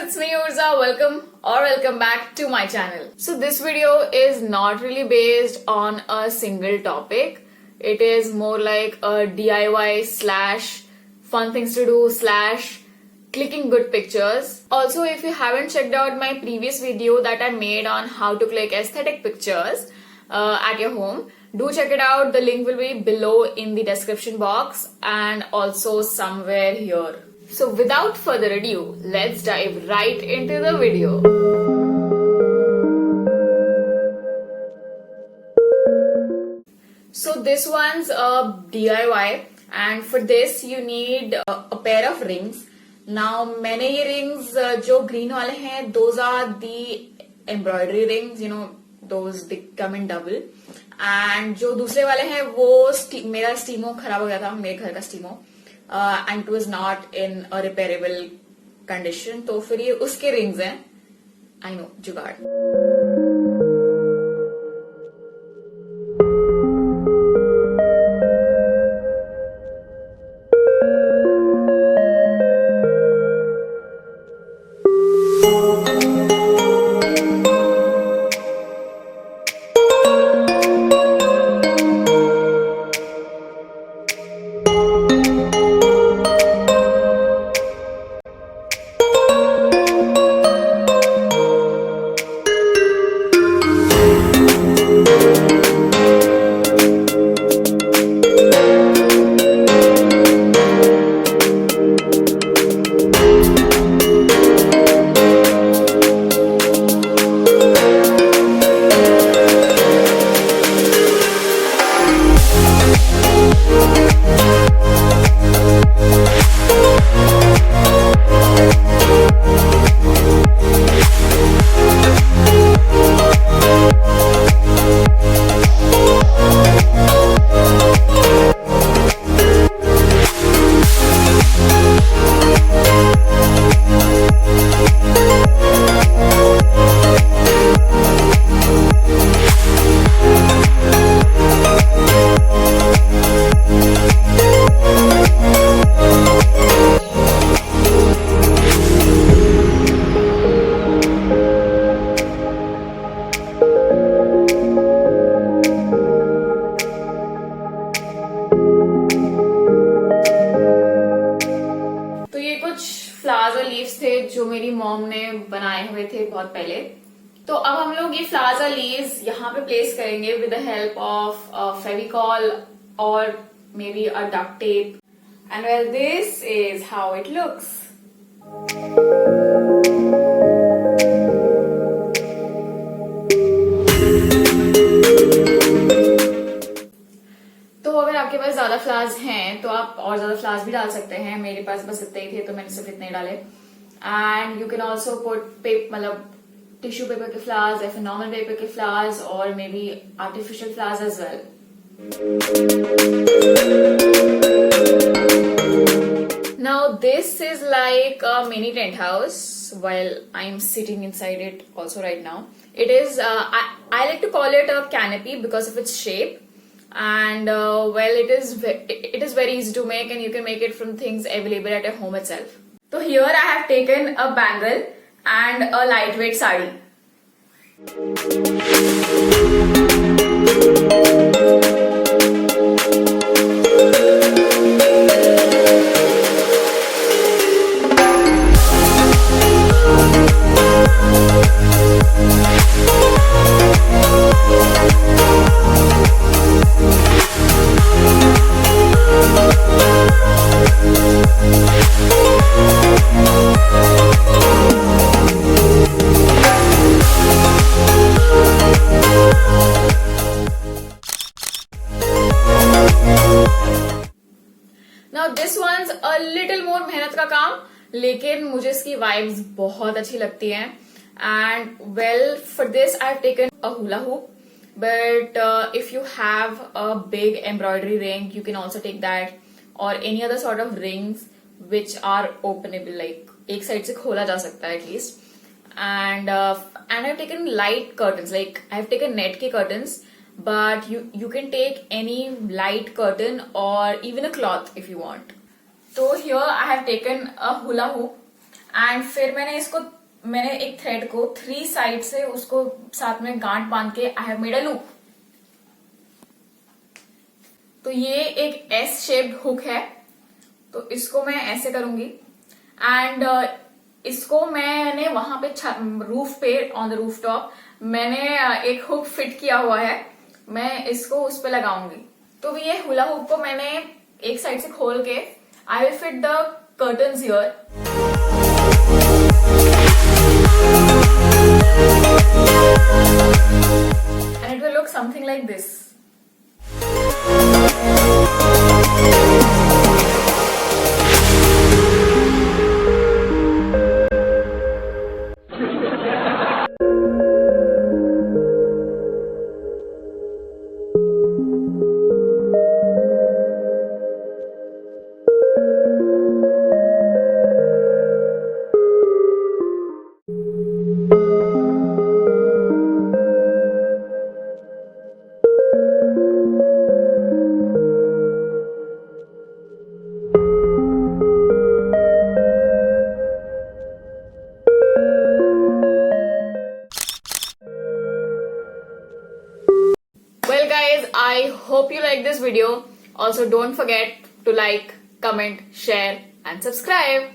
it's me URZZAA. Welcome back to my channel. So this video is not really based on a single topic. It is more like a DIY slash fun things to do slash clicking good pictures. Also, if you haven't checked out my previous video that I made on how to click aesthetic pictures at your home, do check it out. The link will be below in the description box and also somewhere here. So without further ado, let's dive right into the video. So this one's a DIY, and for this you need a pair of rings. Now मैंने ये rings जो green वाले हैं, those are the embroidery rings, you know, those they come in double. And जो दूसरे वाले हैं वो मेरा स्टीमो खराब हो गया था, मेरे घर का स्टीमो, and it was not in a repairable condition. तो फिर ये उसके rings हैं. I know, जुगाड़. फ्लावर्स और लीव्स थे जो मेरी मॉम ने बनाए हुए थे बहुत पहले. तो अब हम लोग ये फ्लावर्स और लीव्स यहाँ पे प्लेस करेंगे with the help of Fevicol और maybe a duct tape. And well this is how it looks. अगर आपके पास ज्यादा फ्लावर्स हैं तो आप और ज्यादा फ्लावर्स भी डाल सकते हैं. मेरे पास बस इतने ही थे तो मैंने सिर्फ इतने ही डाले. And you can also put मतलब टिश्यू पेपर के फ्लावर्स या फिर नॉर्मल पेपर के फ्लावर्स और maybe artificial flowers as well. Now this is like a mini tent house while I'm sitting inside it also right now. It is I like to call it a canopy because of its shape. And well, it is very easy to make, and you can make it from things available at your home itself. So here I have taken a bangle and a lightweight sari. Now this one's a little more मेहनत का काम, लेकिन मुझे इसकी vibes बहुत अच्छी लगती हैं. And well, for this I've taken a hula hoop, but if you have a big embroidery ring, you can also take that, or any other sort of rings which are openable, like एक side से खोला जा सकता है at least. And I've taken light curtains, like I've taken net के curtains. But you can take any light curtain or even a cloth if you want. So here I have taken a hula hoop and फिर मैंने एक thread को 3 side से उसको साथ में गांठ बांध के I have made a loop. तो ये एक एस शेप्ड हुक है, तो इसको मैं ऐसे करूंगी एंड इसको मैंने वहां पे रूफ पे ऑन द रूफ टॉप मैंने एक हुक फिट किया हुआ है, मैं इसको उस पे लगाऊंगी। तो ये हुला हुक को मैंने एक साइड से खोल के I will fit the curtains here. And it will look something like this. Well guys, I hope you like this video. Also don't forget to like, comment, share and subscribe.